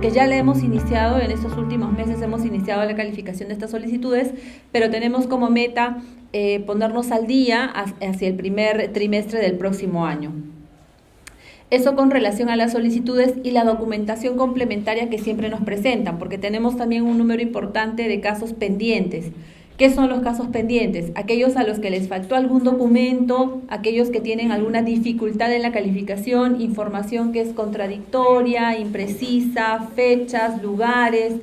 que ya la hemos iniciado, en estos últimos meses hemos iniciado la calificación de estas solicitudes, pero tenemos como meta ponernos al día hacia el primer trimestre del próximo año. Eso con relación a las solicitudes y la documentación complementaria que siempre nos presentan, porque tenemos también un número importante de casos pendientes. ¿Qué son los casos pendientes? Aquellos a los que les faltó algún documento, aquellos que tienen alguna dificultad en la calificación, información que es contradictoria, imprecisa, fechas, lugares,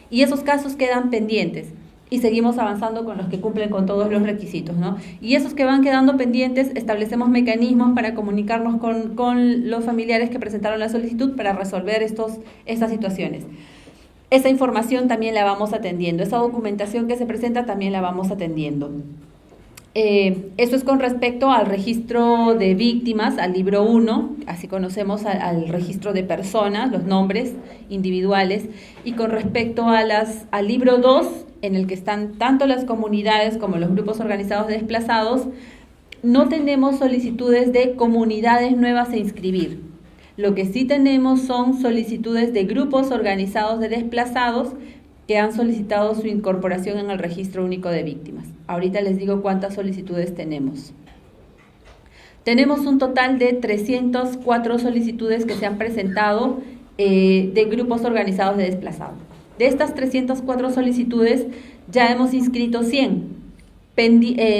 y esos casos quedan pendientes. Y seguimos avanzando con los que cumplen con todos los requisitos, ¿no? Y esos que van quedando pendientes, establecemos mecanismos para comunicarnos con los familiares que presentaron la solicitud para resolver estas situaciones. Esa información también la vamos atendiendo, esa documentación que se presenta también la vamos atendiendo. Eso es con respecto al registro de víctimas, al libro 1, así conocemos al registro de personas, los nombres individuales, y con respecto al libro 2, en el que están tanto las comunidades como los grupos organizados de desplazados, no tenemos solicitudes de comunidades nuevas a inscribir. Lo que sí tenemos son solicitudes de grupos organizados de desplazados que han solicitado su incorporación en el registro único de víctimas. Ahorita les digo cuántas solicitudes tenemos. Tenemos un total de 304 solicitudes que se han presentado de grupos organizados de desplazados. De estas 304 solicitudes ya hemos inscrito 100,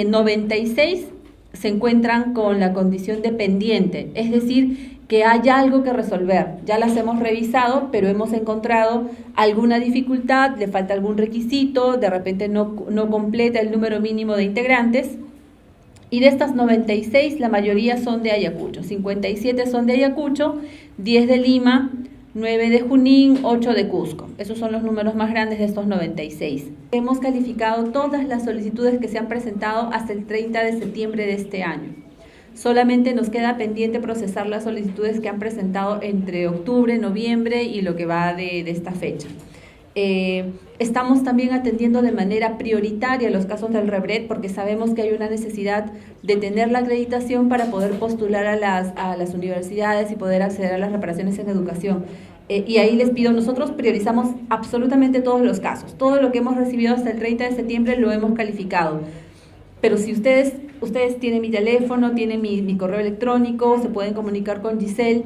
96 se encuentran con la condición de pendiente, es decir, que hay algo que resolver. Ya las hemos revisado, pero hemos encontrado alguna dificultad, le falta algún requisito, de repente no completa el número mínimo de integrantes. Y de estas 96, la mayoría son de Ayacucho, 57 son de Ayacucho, 10 de Lima, 9 de Junín, 8 de Cusco. Esos son los números más grandes de estos 96. Hemos calificado todas las solicitudes que se han presentado hasta el 30 de septiembre de este año. Solamente nos queda pendiente procesar las solicitudes que han presentado entre octubre, noviembre y lo que va de esta fecha. Estamos también atendiendo de manera prioritaria los casos del REBRET porque sabemos que hay una necesidad de tener la acreditación para poder postular a las universidades y poder acceder a las reparaciones en educación. Y ahí les pido, nosotros priorizamos absolutamente todos los casos. Todo lo que hemos recibido hasta el 30 de septiembre lo hemos calificado. Pero si ustedes tienen mi teléfono, tienen mi correo electrónico, se pueden comunicar con Giselle.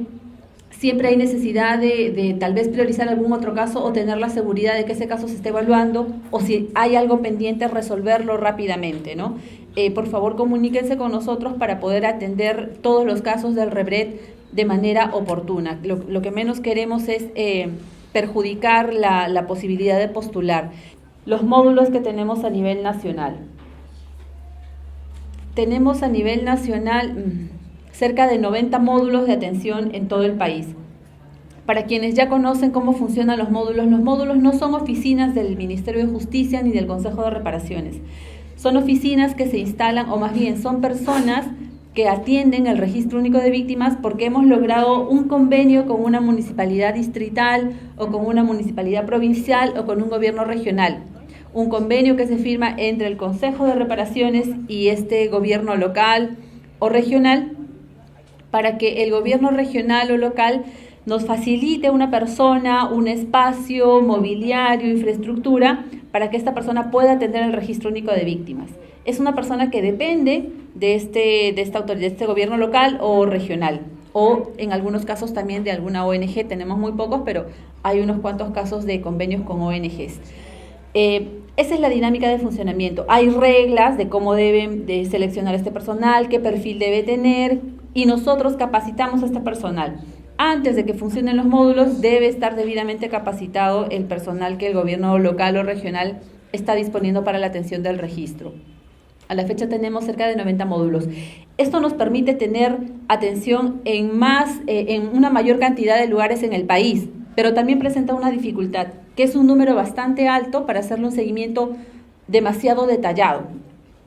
Siempre hay necesidad de tal vez priorizar algún otro caso o tener la seguridad de que ese caso se esté evaluando o si hay algo pendiente, resolverlo rápidamente, ¿no? Por favor, comuníquense con nosotros para poder atender todos los casos del REBRET de manera oportuna. Lo que menos queremos es perjudicar la posibilidad de postular. Los módulos que tenemos a nivel nacional. Tenemos a nivel nacional cerca de 90 módulos de atención en todo el país. Para quienes ya conocen cómo funcionan los módulos no son oficinas del Ministerio de Justicia ni del Consejo de Reparaciones. Son oficinas que se instalan, o más bien son personas que atienden el Registro Único de Víctimas porque hemos logrado un convenio con una municipalidad distrital o con una municipalidad provincial o con un gobierno regional. Un convenio que se firma entre el Consejo de Reparaciones y este gobierno local o regional para que el gobierno regional o local nos facilite una persona, un espacio, mobiliario, infraestructura, para que esta persona pueda atender el Registro Único de Víctimas. Es una persona que depende de esta autoridad, de este gobierno local o regional, o en algunos casos también de alguna ONG. Tenemos muy pocos, pero hay unos cuantos casos de convenios con ONGs. Esa es la dinámica de funcionamiento. Hay reglas de cómo deben de seleccionar este personal, qué perfil debe tener, y nosotros capacitamos a este personal. Antes de que funcionen los módulos, debe estar debidamente capacitado el personal que el gobierno local o regional está disponiendo para la atención del registro. A la fecha tenemos cerca de 90 módulos. Esto nos permite tener atención en una mayor cantidad de lugares en el país, pero también presenta una dificultad, que es un número bastante alto para hacerle un seguimiento demasiado detallado.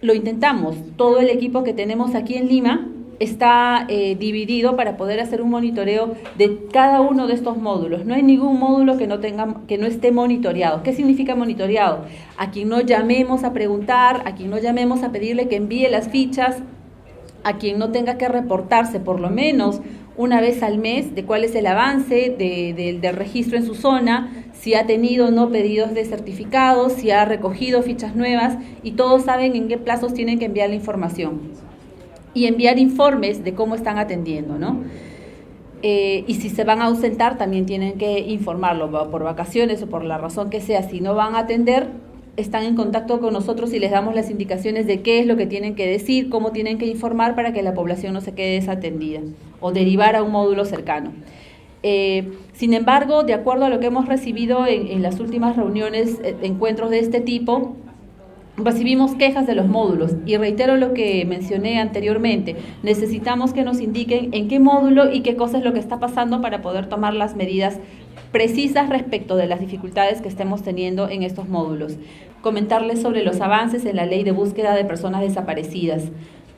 Lo intentamos, todo el equipo que tenemos aquí en Lima está dividido para poder hacer un monitoreo de cada uno de estos módulos. No hay ningún módulo que no esté monitoreado. ¿Qué significa monitoreado? A quien no llamemos a preguntar, a quien no llamemos a pedirle que envíe las fichas, a quien no tenga que reportarse por lo menos una vez al mes de cuál es el avance del registro en su zona, si ha tenido o no pedidos de certificados, si ha recogido fichas nuevas, y todos saben en qué plazos tienen que enviar la información y enviar informes de cómo están atendiendo, ¿no? Y si se van a ausentar, también tienen que informarlo, por vacaciones o por la razón que sea. Si no van a atender, están en contacto con nosotros y les damos las indicaciones de qué es lo que tienen que decir, cómo tienen que informar para que la población no se quede desatendida o derivar a un módulo cercano. Sin embargo, de acuerdo a lo que hemos recibido en las últimas reuniones, encuentros de este tipo, recibimos quejas de los módulos y reitero lo que mencioné anteriormente, necesitamos que nos indiquen en qué módulo y qué cosa es lo que está pasando para poder tomar las medidas precisas respecto de las dificultades que estemos teniendo en estos módulos. Comentarles sobre los avances en la ley de búsqueda de personas desaparecidas.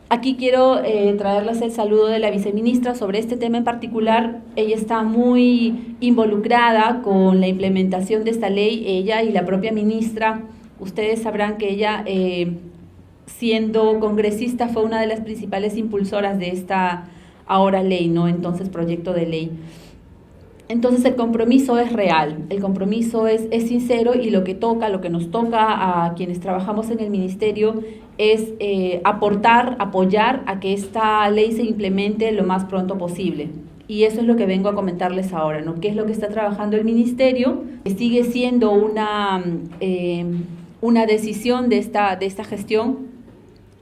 Aquí quiero traerles el saludo de la viceministra sobre este tema en particular. Ella está muy involucrada con la implementación de esta ley, ella y la propia ministra. Ustedes sabrán que ella, siendo congresista, fue una de las principales impulsoras de esta ahora ley, ¿no? Entonces, proyecto de ley. Entonces, el compromiso es real, el compromiso es sincero y lo que nos toca a quienes trabajamos en el ministerio es apoyar a que esta ley se implemente lo más pronto posible. Y eso es lo que vengo a comentarles ahora, ¿no? ¿Qué es lo que está trabajando el ministerio? Sigue siendo una decisión de esta gestión,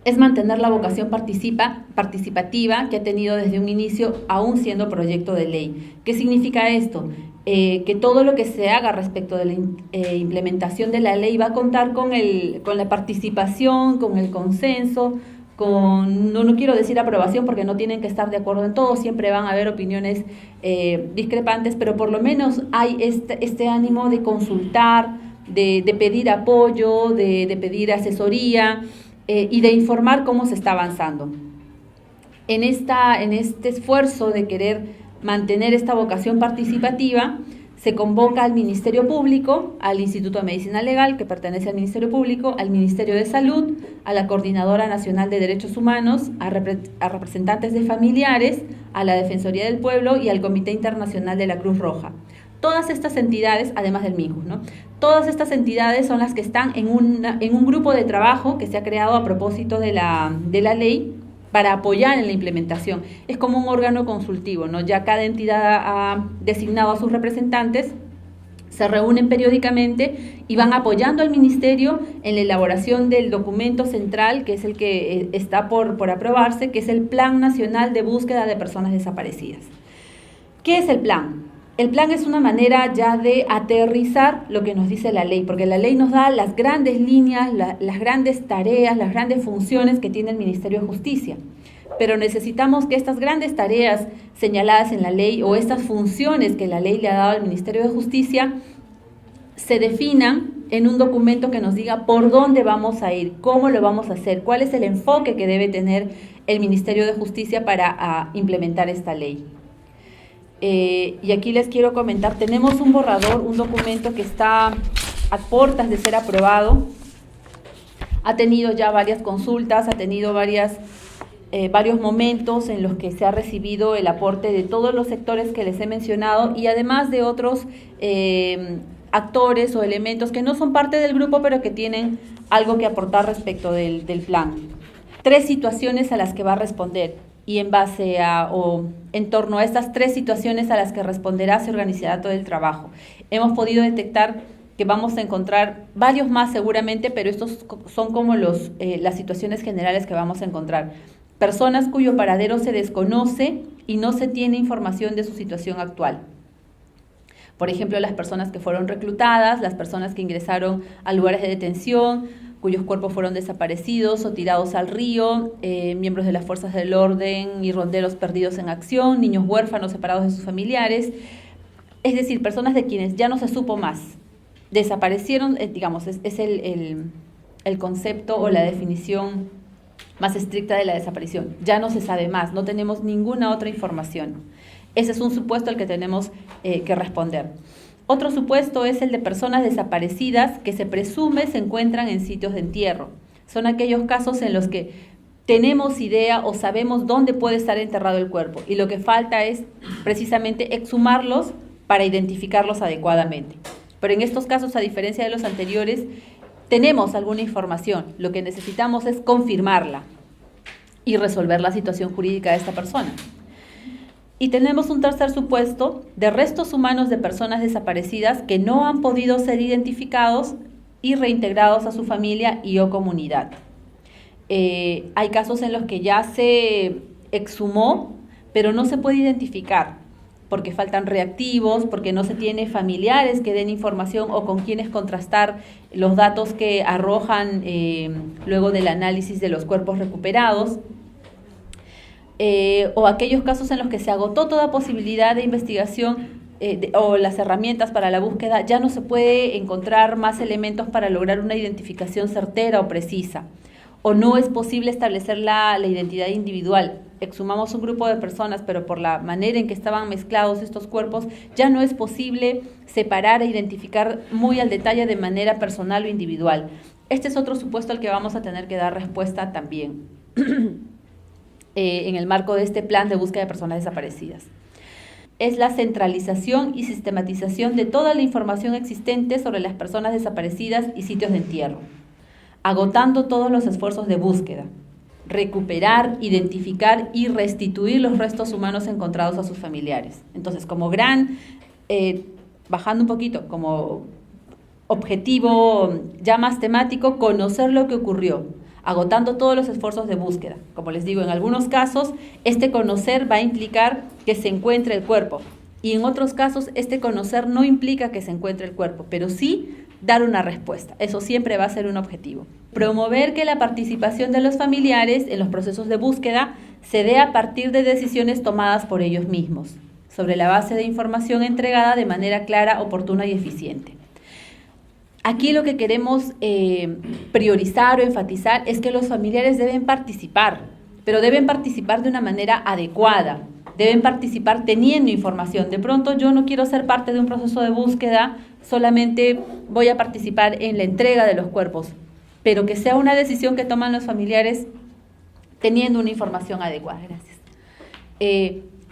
es mantener la vocación participativa que ha tenido desde un inicio, aún siendo proyecto de ley. ¿Qué significa esto? Que todo lo que se haga respecto de la implementación de la ley va a contar con la participación, con el consenso, no quiero decir aprobación porque no tienen que estar de acuerdo en todo, siempre van a haber opiniones discrepantes, pero por lo menos hay este ánimo de consultar, de pedir apoyo, de pedir asesoría y de informar cómo se está avanzando. En este esfuerzo de querer mantener esta vocación participativa, se convoca al Ministerio Público, al Instituto de Medicina Legal, que pertenece al Ministerio Público, al Ministerio de Salud, a la Coordinadora Nacional de Derechos Humanos, a representantes de familiares, a la Defensoría del Pueblo y al Comité Internacional de la Cruz Roja. Todas estas entidades, además del MINJU, ¿no? Todas estas entidades son las que están en un grupo de trabajo que se ha creado a propósito de la ley para apoyar en la implementación. Es como un órgano consultivo, ¿no? Ya cada entidad ha designado a sus representantes, se reúnen periódicamente y van apoyando al ministerio en la elaboración del documento central, que es el que está por aprobarse, que es el Plan Nacional de Búsqueda de Personas Desaparecidas. ¿Qué es el plan? El plan es una manera ya de aterrizar lo que nos dice la ley, porque la ley nos da las grandes líneas, las grandes tareas, las grandes funciones que tiene el Ministerio de Justicia. Pero necesitamos que estas grandes tareas señaladas en la ley o estas funciones que la ley le ha dado al Ministerio de Justicia se definan en un documento que nos diga por dónde vamos a ir, cómo lo vamos a hacer, cuál es el enfoque que debe tener el Ministerio de Justicia para implementar esta ley. Y aquí les quiero comentar, tenemos un borrador, un documento que está a puertas de ser aprobado, ha tenido ya varias consultas, ha tenido varios momentos en los que se ha recibido el aporte de todos los sectores que les he mencionado y además de otros actores o elementos que no son parte del grupo pero que tienen algo que aportar respecto del plan. 3 situaciones a las que va a responder. Y en base o en torno a estas 3 situaciones a las que responderá se organizará todo el trabajo. Hemos podido detectar que vamos a encontrar varios más seguramente, pero estos son como las situaciones generales que vamos a encontrar. Personas cuyo paradero se desconoce y no se tiene información de su situación actual. Por ejemplo, las personas que fueron reclutadas, las personas que ingresaron a lugares de detención, cuyos cuerpos fueron desaparecidos o tirados al río, miembros de las fuerzas del orden y ronderos perdidos en acción, niños huérfanos separados de sus familiares, es decir, personas de quienes ya no se supo más. Desaparecieron, digamos, es el concepto o la definición más estricta de la desaparición. Ya no se sabe más, no tenemos ninguna otra información. Ese es un supuesto al que tenemos que responder. Otro supuesto es el de personas desaparecidas que se presume se encuentran en sitios de entierro. Son aquellos casos en los que tenemos idea o sabemos dónde puede estar enterrado el cuerpo, y lo que falta es precisamente exhumarlos para identificarlos adecuadamente. Pero en estos casos, a diferencia de los anteriores, tenemos alguna información, lo que necesitamos es confirmarla y resolver la situación jurídica de esta persona. Y tenemos un tercer supuesto de restos humanos de personas desaparecidas que no han podido ser identificados y reintegrados a su familia y o comunidad. Hay casos en los que ya se exhumó, pero no se puede identificar, porque faltan reactivos, porque no se tiene familiares que den información o con quienes contrastar los datos que arrojan luego del análisis de los cuerpos recuperados. O aquellos casos en los que se agotó toda posibilidad de investigación o las herramientas para la búsqueda, ya no se puede encontrar más elementos para lograr una identificación certera o precisa, o no es posible establecer la identidad individual. Exhumamos un grupo de personas, pero por la manera en que estaban mezclados estos cuerpos, ya no es posible separar e identificar muy al detalle de manera personal o individual. Este es otro supuesto al que vamos a tener que dar respuesta también. En el marco de este plan de búsqueda de personas desaparecidas. Es la centralización y sistematización de toda la información existente sobre las personas desaparecidas y sitios de entierro, agotando todos los esfuerzos de búsqueda, recuperar, identificar y restituir los restos humanos encontrados a sus familiares. Entonces, como bajando un poquito, como objetivo ya más temático, conocer lo que ocurrió, agotando todos los esfuerzos de búsqueda. Como les digo, en algunos casos, este conocer va a implicar que se encuentre el cuerpo, y en otros casos, este conocer no implica que se encuentre el cuerpo, pero sí dar una respuesta. Eso siempre va a ser un objetivo. Promover que la participación de los familiares en los procesos de búsqueda se dé a partir de decisiones tomadas por ellos mismos, sobre la base de información entregada de manera clara, oportuna y eficiente. Aquí lo que queremos priorizar o enfatizar es que los familiares deben participar, pero deben participar de una manera adecuada, deben participar teniendo información. De pronto yo no quiero ser parte de un proceso de búsqueda, solamente voy a participar en la entrega de los cuerpos, pero que sea una decisión que toman los familiares teniendo una información adecuada. Gracias.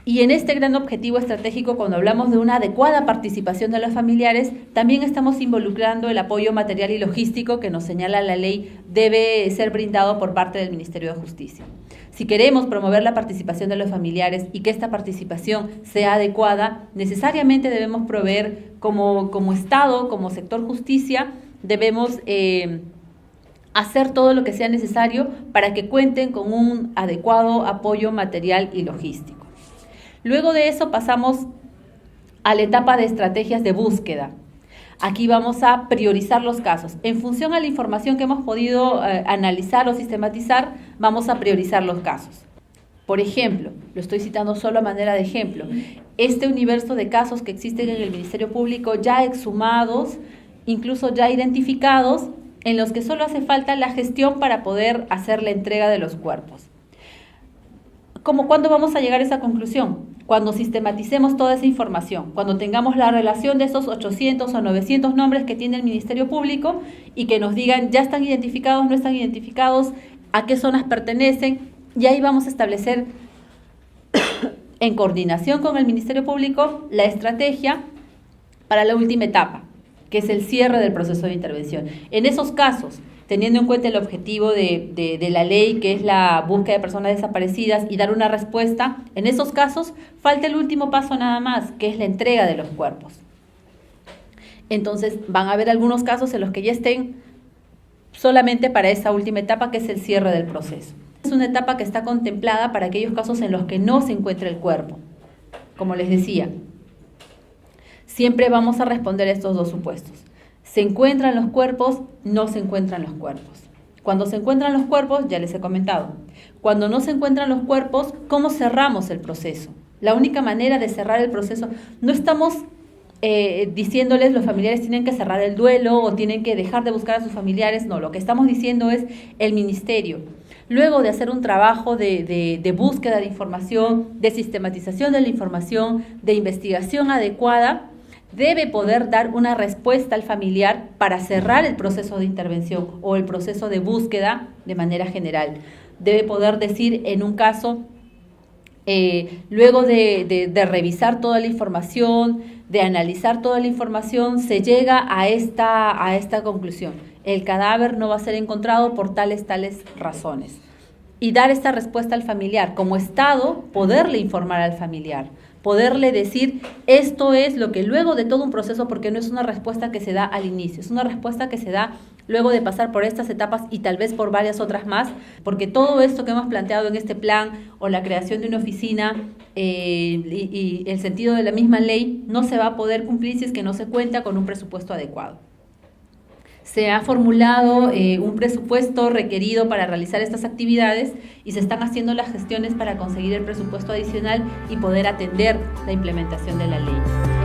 Y en este gran objetivo estratégico, cuando hablamos de una adecuada participación de los familiares, también estamos involucrando el apoyo material y logístico que nos señala la ley debe ser brindado por parte del Ministerio de Justicia. Si queremos promover la participación de los familiares y que esta participación sea adecuada, necesariamente debemos proveer como Estado, como sector justicia, debemos hacer todo lo que sea necesario para que cuenten con un adecuado apoyo material y logístico. Luego de eso pasamos a la etapa de estrategias de búsqueda. Aquí vamos a priorizar los casos. En función a la información que hemos podido analizar o sistematizar, vamos a priorizar los casos. Por ejemplo, lo estoy citando solo a manera de ejemplo, este universo de casos que existen en el Ministerio Público ya exhumados, incluso ya identificados, en los que solo hace falta la gestión para poder hacer la entrega de los cuerpos. ¿Cuándo vamos a llegar a esa conclusión? Cuando sistematicemos toda esa información, cuando tengamos la relación de esos 800 o 900 nombres que tiene el Ministerio Público y que nos digan ya están identificados, no están identificados, a qué zonas pertenecen, y ahí vamos a establecer en coordinación con el Ministerio Público la estrategia para la última etapa, que es el cierre del proceso de intervención. En esos casos, teniendo en cuenta el objetivo de la ley, que es la búsqueda de personas desaparecidas y dar una respuesta, en esos casos falta el último paso nada más, que es la entrega de los cuerpos. Entonces van a haber algunos casos en los que ya estén solamente para esa última etapa, que es el cierre del proceso. Es una etapa que está contemplada para aquellos casos en los que no se encuentra el cuerpo. Como les decía, siempre vamos a responder a estos dos supuestos. ¿Se encuentran los cuerpos? No se encuentran los cuerpos. Cuando se encuentran los cuerpos, ya les he comentado. Cuando no se encuentran los cuerpos, ¿cómo cerramos el proceso? La única manera de cerrar el proceso, no estamos diciéndoles los familiares tienen que cerrar el duelo o tienen que dejar de buscar a sus familiares. No, lo que estamos diciendo es el ministerio, luego de hacer un trabajo de búsqueda de información, de sistematización de la información, de investigación adecuada, debe poder dar una respuesta al familiar para cerrar el proceso de intervención o el proceso de búsqueda de manera general. Debe poder decir en un caso, luego de revisar toda la información, de analizar toda la información, se llega a esta conclusión: el cadáver no va a ser encontrado por tales razones. Y dar esta respuesta al familiar. Como Estado, poderle informar al familiar, poderle decir, esto es lo que luego de todo un proceso, porque no es una respuesta que se da al inicio, es una respuesta que se da luego de pasar por estas etapas y tal vez por varias otras más, porque todo esto que hemos planteado en este plan o la creación de una oficina y el sentido de la misma ley no se va a poder cumplir si es que no se cuenta con un presupuesto adecuado. Se ha formulado un presupuesto requerido para realizar estas actividades y se están haciendo las gestiones para conseguir el presupuesto adicional y poder atender la implementación de la ley.